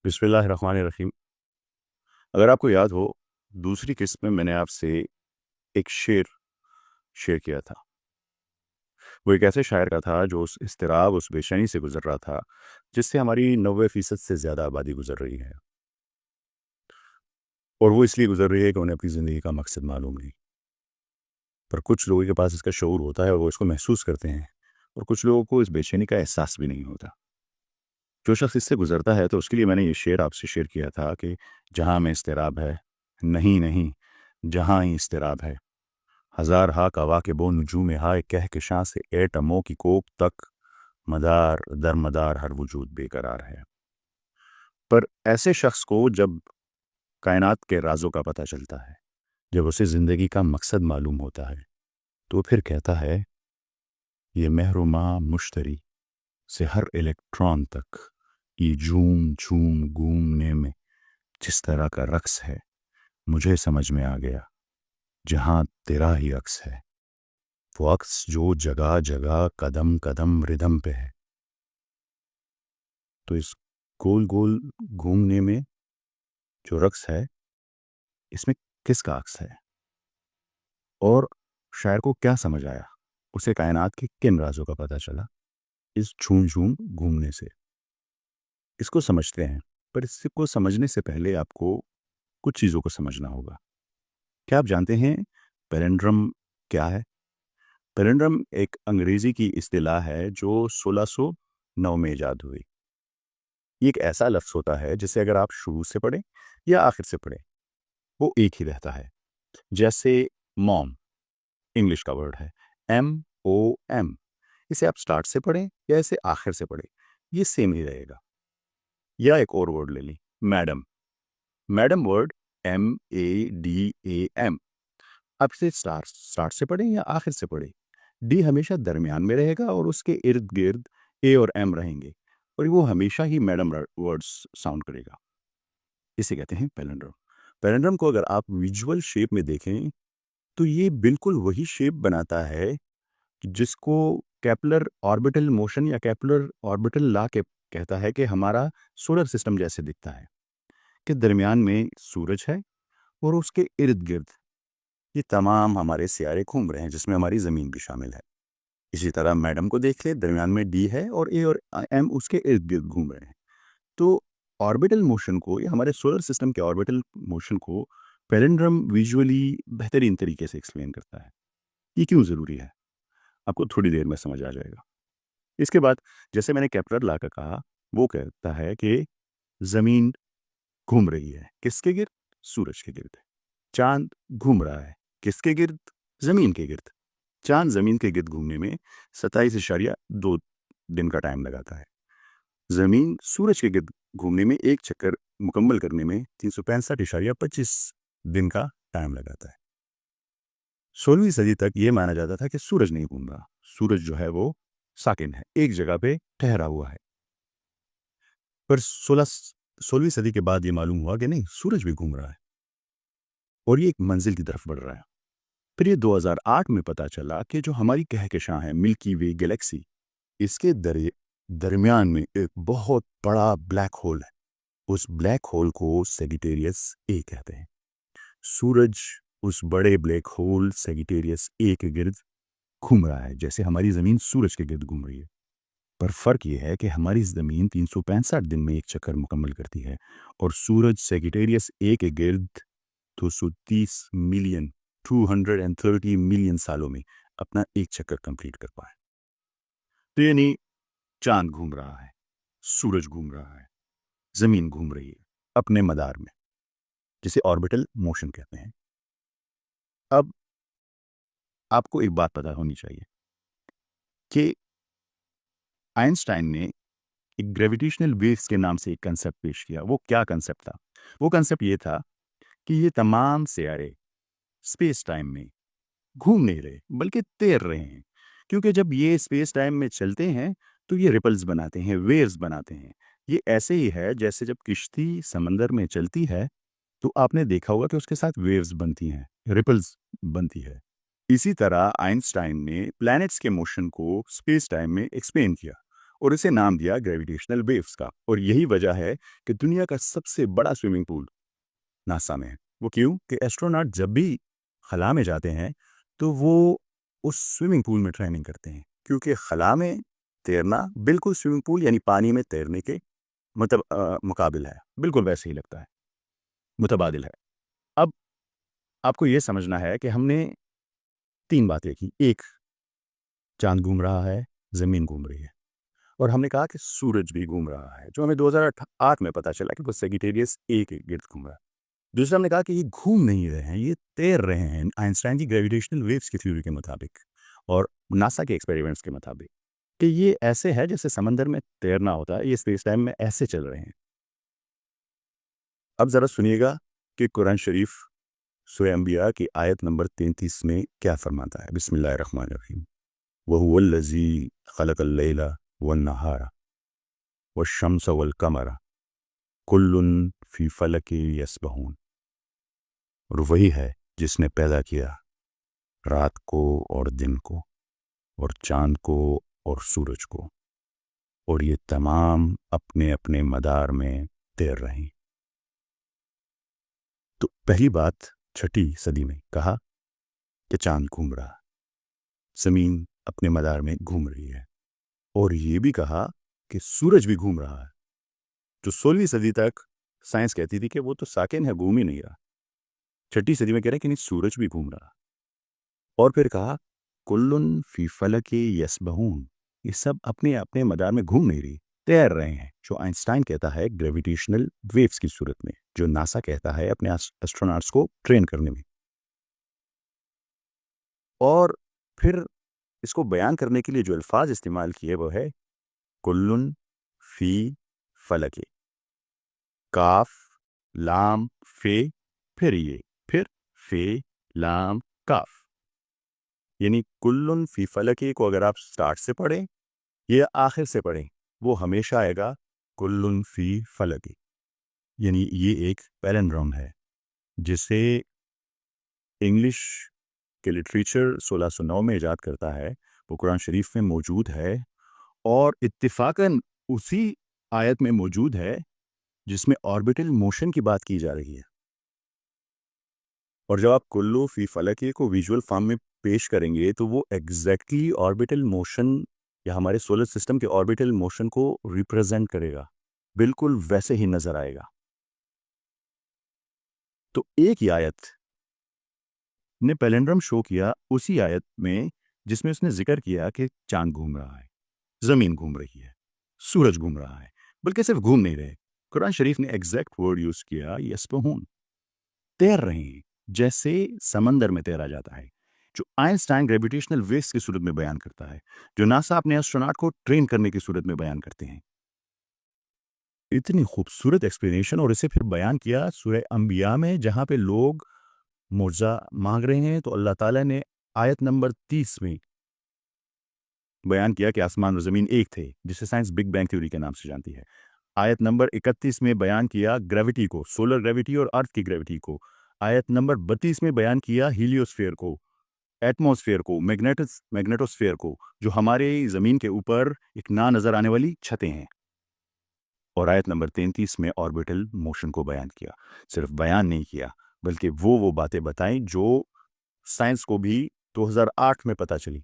بسم اللہ الرحمن الرحیم۔ اگر آپ کو یاد ہو، دوسری قسط میں نے آپ سے ایک شعر شیئر کیا تھا۔ وہ ایک ایسے شاعر کا تھا جو اس اضطراب، اس بے چینی سے گزر رہا تھا جس سے ہماری 90% سے زیادہ آبادی گزر رہی ہے، اور وہ اس لیے گزر رہی ہے کہ انہیں اپنی زندگی کا مقصد معلوم نہیں۔ پر کچھ لوگوں کے پاس اس کا شعور ہوتا ہے اور وہ اس کو محسوس کرتے ہیں، اور کچھ لوگوں کو اس بے چینی کا احساس بھی نہیں ہوتا۔ جو شخص اس سے گزرتا ہے تو اس کے لیے میں نے یہ شعر آپ سے شیئر کیا تھا کہ جہاں میں اضطراب ہے، نہیں نہیں، جہاں ہی اضطراب ہے، ہزار ہا کواکب و نجوم ہائے کہکشاں سے ایٹموں کی کوک تک، مدار در مدار ہر وجود بے قرار ہے۔ پر ایسے شخص کو جب کائنات کے رازوں کا پتہ چلتا ہے، جب اسے زندگی کا مقصد معلوم ہوتا ہے، تو پھر کہتا ہے یہ محرومہ مشتری سے ہر الیکٹران تک، یہ جھوم جھوم گھومنے میں جس طرح کا رقص ہے، مجھے سمجھ میں آ گیا جہاں تیرا ہی عکس ہے، وہ عکس جو جگہ جگہ قدم قدم ردم پہ ہے۔ تو اس گول گول گھومنے میں جو رقص ہے، اس میں کس کا عکس ہے، اور شاعر کو کیا سمجھ آیا، اسے کائنات کے کن رازوں کا پتہ چلا اس جھوم جھوم گھومنے سے۔ اس کو سمجھتے ہیں، پر اس کو سمجھنے سے پہلے آپ کو کچھ چیزوں کو سمجھنا ہوگا۔ کیا آپ جانتے ہیں پیلنڈرم کیا ہے؟ پیلنڈرم ایک انگریزی کی اصطلاح ہے جو 1609 میں ایجاد ہوئی۔ یہ ایک ایسا لفظ ہوتا ہے جسے اگر آپ شروع سے پڑھیں یا آخر سے پڑھیں، وہ ایک ہی رہتا ہے۔ جیسے موم انگلش کا ورڈ ہے MOM، اسے آپ سٹارٹ سے پڑھیں یا اسے آخر سے پڑھیں، یہ سیم ہی رہے گا۔ یا ایک اور ورڈ لے لیں، میڈم، میڈم ورڈ MADAM، آپ اسے سٹارٹ سے پڑھیں یا آخر سے پڑھیں، ڈی ہمیشہ درمیان میں رہے گا اور اس کے ارد گرد اے اور ایم رہیں گے، اور وہ ہمیشہ ہی میڈم ورڈز ساؤنڈ کرے گا۔ اسے کہتے ہیں پیلنڈرم۔ پیلنڈرم کو اگر آپ ویژول شیپ میں دیکھیں تو یہ بالکل وہی شیپ بناتا ہے جس کو کیپلر آربیٹل موشن یا کیپلر آربیٹل لا کے کہتا ہے کہ ہمارا سولر سسٹم جیسے دکھتا ہے، کہ درمیان میں سورج ہے اور اس کے ارد گرد یہ تمام ہمارے سیارے گھوم رہے ہیں، جس میں ہماری زمین بھی شامل ہے۔ اسی طرح میڈم کو دیکھ لیں، درمیان میں ڈی ہے اور اے اور ایم اس کے ارد گرد گھوم رہے ہیں۔ تو آربیٹل موشن کو، یا ہمارے سولر سسٹم کے آربیٹل موشن کو، پیلنڈرم ویژولی بہترین طریقے سے ایکسپلین کرتا ہے۔ یہ کیوں ضروری ہے آپ کو تھوڑی دیر میں سمجھ آ جائے گا۔ اس کے بعد جیسے میں نے کیپلر لا کر کہا، وہ کہتا ہے کہ زمین گھوم رہی ہے کس کے گرد؟ سورج کے گرد۔ چاند گھوم رہا ہے کس کے گرد؟ زمین کے گرد۔ چاند زمین کے گرد گھومنے میں 27.2 دن کا ٹائم لگاتا ہے۔ زمین سورج کے گرد گھومنے میں ایک چکر مکمل کرنے میں 365.25 دن کا ٹائم لگاتا ہے۔ 16ویں صدی تک یہ مانا جاتا تھا کہ سورج نہیں گھوم رہا، سورج جو ہے وہ ساکن ہے، ایک جگہ پہ ٹھہرا ہوا ہے۔ پر 16ویں صدی کے بعد یہ معلوم ہوا کہ نہیں، سورج بھی گھوم رہا ہے اور یہ ایک منزل کی طرف بڑھ رہا ہے۔ پھر یہ 2008 میں پتا چلا کہ جو ہماری کہکشاں ہے ملکی وے گلیکسی، اس کے درمیان میں ایک بہت بڑا بلیک ہول ہے۔ اس بلیک ہول کو سیگیٹیریس اے کہتے ہیں۔ سورج اس بڑے بلیک ہول سیگیٹیریس اے کے گرد گھوم رہا ہے جیسے ہماری زمین سورج کے گرد گھوم رہی ہے۔ پر فرق یہ ہے کہ ہماری زمین 365 دن میں ایک چکر مکمل کرتی ہے، اور سورج سیگیٹیریس اے کے گرد 230 ملین سالوں میں اپنا ایک چکر کمپلیٹ کر پائے۔ تو یعنی چاند گھوم رہا ہے، سورج گھوم رہا ہے، زمین گھوم رہی ہے اپنے مدار میں، جسے آربیٹل موشن کہتے ہیں۔ اب آپ کو ایک بات پتا ہونی چاہیے کہ آئنسٹائن نے ایک گریویٹیشنل ویوز کے نام سے ایک کنسپٹ پیش کیا۔ وہ کیا کنسپٹ تھا؟ وہ کنسپٹ یہ تھا کہ یہ تمام سیارے اسپیس ٹائم میں گھوم نہیں رہے بلکہ تیر رہے ہیں، کیونکہ جب یہ اسپیس ٹائم میں چلتے ہیں تو یہ ریپلز بناتے ہیں، ویوز بناتے ہیں۔ یہ ایسے ہی ہے جیسے جب کشتی سمندر میں چلتی ہے تو آپ نے دیکھا ہوگا کہ اس کے ساتھ ویوز بنتی ہیں، ریپلز بنتی ہے۔ اسی طرح آئنسٹائن نے پلانٹس کے موشن کو اسپیس ٹائم میں ایکسپلین کیا، اور اسے نام دیا گریویٹیشنل ویوز کا. اور یہی وجہ ہے کہ دنیا کا سب سے بڑا سوئمنگ پول ناسا میں ہے. وہ کیوں کہ ایسٹروناٹ جب بھی خلا میں جاتے ہیں تو وہ اس سوئمنگ پول میں ٹریننگ کرتے ہیں, کیونکہ خلا میں تیرنا بالکل سوئمنگ پول یعنی پانی میں تیرنے کے مقابل ہے, بالکل ویسے ہی لگتا ہے, متبادل ہے. اب آپ کو یہ سمجھنا ہے کہ ہم نے 3 باتیں کی. ایک, چاند گھوم رہا ہے, زمین گھوم رہی ہے, اور ہم نے کہا کہ سورج بھی گھوم رہا ہے, جو ہمیں 2008 میں پتا چلا کہ وہ سیگیٹیریس اے کے گرد گھوم رہا ہے. دوسرا ہم نے کہا کہ یہ گھوم نہیں رہے ہیں, یہ تیر رہے ہیں آئنسٹائن کی گریویٹیشنل ویوز کی تھیوری کے مطابق اور ناسا کے ایکسپیریمنٹس کے مطابق, کہ یہ ایسے ہے جیسے سمندر میں تیرنا ہوتا ہے, یہ اسپیس ٹائم میں ایسے چل رہے ہیں. اب ذرا سنیے گا کہ قرآن شریف سورہ انبیاء کی آیت نمبر 33 میں کیا فرماتا ہے. بسم اللہ الرحمن الرحیم. وَهُوَ الَّذِي خَلَقَ اللَّيْلَ وَالنَّهَارَ وَالشَّمْسَ وَالْقَمَرَ كُلٌّ فِي فَلَكٍ يَسْبَحُونَ. اور وہی ہے جس نے پیدا کیا رات کو اور دن کو اور چاند کو اور سورج کو, اور یہ تمام اپنے اپنے مدار میں تیر رہے ہیں. تو پہلی بات 6 صدی میں کہا کہ چاند گھوم رہا, زمین اپنے مدار میں گھوم رہی ہے, اور یہ بھی کہا کہ سورج بھی گھوم رہا ہے, جو 16ویں صدی تک سائنس کہتی تھی کہ وہ تو ساکن ہے, گھوم ہی نہیں رہا. 6 صدی میں کہہ رہے ہیں کہ نہیں, سورج بھی گھوم رہا. اور پھر کہا کلن فی فلک یسبحون, یہ سب اپنے اپنے مدار میں گھوم نہیں رہی, تیر رہے ہیں, جو آئنسٹائن کہتا ہے گریویٹیشنل ویوز کی صورت میں, جو ناسا کہتا ہے اپنے ایسٹروناٹس کو ٹرین کرنے میں. اور پھر اس کو بیان کرنے کے لیے جو الفاظ استعمال کیے وہ ہے کلن فی فلک, کاف لام فے, پھر یہ پھر فے لام کاف, یعنی کلن فی فلک کو اگر آپ سٹارٹ سے پڑھیں یا آخر سے پڑھیں وہ ہمیشہ آئے گا کلن فی فلک. یعنی یہ ایک پیلنڈروم ہے جسے انگلش کے لٹریچر 1609 میں ایجاد کرتا ہے, وہ قرآن شریف میں موجود ہے, اور اتفاقاً اسی آیت میں موجود ہے جس میں آربیٹل موشن کی بات کی جا رہی ہے. اور جب آپ کلو فی فلک کو ویژول فارم میں پیش کریں گے تو وہ ایگزیکٹلی آربیٹل موشن یا ہمارے سولر سسٹم کے آربیٹل موشن کو ریپرزینٹ کرے گا, بالکل ویسے ہی نظر آئے گا. تو ایک ہی آیت نے پیلنڈرم شو کیا اسی آیت میں جس میں اس نے ذکر کیا کہ چاند گھوم رہا ہے, زمین گھوم رہی ہے, سورج گھوم رہا ہے, بلکہ صرف گھوم نہیں رہے. قرآن شریف نے ایگزیکٹ ورڈ یوز کیا یسبحون, تیر رہے ہیں جیسے سمندر میں تیرا جاتا ہے, جو آئنسٹائن گریویٹیشنل ویوز کی صورت میں بیان کرتا ہے, جو ناسا اپنے ایسٹروناٹ کو ٹرین کرنے کی صورت میں بیان کرتے ہیں. اتنی خوبصورت ایکسپلینیشن, اور اسے پھر بیان کیا سورہ انبیاء میں جہاں پہ لوگ معجزہ مانگ رہے ہیں, تو اللہ تعالیٰ نے آیت نمبر 30 میں بیان کیا کہ آسمان اور زمین ایک تھے, جسے سائنس بگ بینگ تھیوری کے نام سے جانتی ہے. آیت نمبر 31 میں بیان کیا گریوٹی کو, سولر گریوٹی اور ارتھ کی گریوٹی کو. آیت نمبر 32 میں بیان کیا ہیلیوسفیئر کو, ایٹموسفیئر کو, میگنیٹوسفیئر کو, جو ہمارے زمین کے اوپر ایک نہ نظر آنے والی چھتیں ہیں. اور آیت نمبر 33 میں آربیٹل موشن کو بیان کیا. صرف بیان نہیں کیا بلکہ وہ باتیں بتائیں جو سائنس کو بھی 2008 میں پتہ چلی.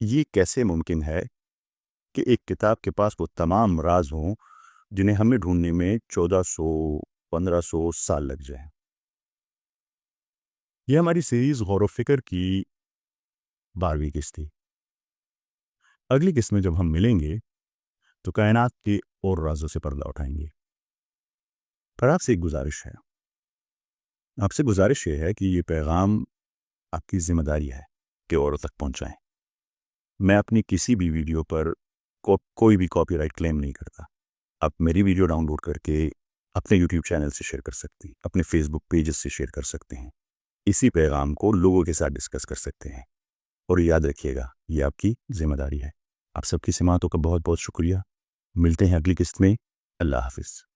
یہ کیسے ممکن ہے کہ ایک کتاب کے پاس وہ تمام راز ہوں جنہیں ہمیں ڈھونڈنے میں 1400-1500 سال لگ جائیں. یہ ہماری سیریز غور و فکر کی 12ویں قسط تھی. اگلی قسط میں جب ہم ملیں گے تو کائنات کے اور رازوں سے پردہ اٹھائیں گے. پر آپ سے ایک گزارش ہے, آپ سے گزارش یہ ہے کہ یہ پیغام آپ کی ذمہ داری ہے کہ اوروں تک پہنچائیں. میں اپنی کسی بھی ویڈیو پر کوئی بھی کاپی رائٹ کلیم نہیں کرتا. آپ میری ویڈیو ڈاؤن لوڈ کر کے اپنے یوٹیوب چینل سے شیئر کر سکتے ہیں, اپنے فیس بک پیجز سے شیئر کر سکتے ہیں, اسی پیغام کو لوگوں کے ساتھ ڈسکس کر سکتے ہیں. اور یاد رکھیے گا یہ آپ کی ذمہ داری ہے. آپ سب کی سماعتوں کا بہت بہت شکریہ. ملتے ہیں اگلی قسط میں. اللہ حافظ.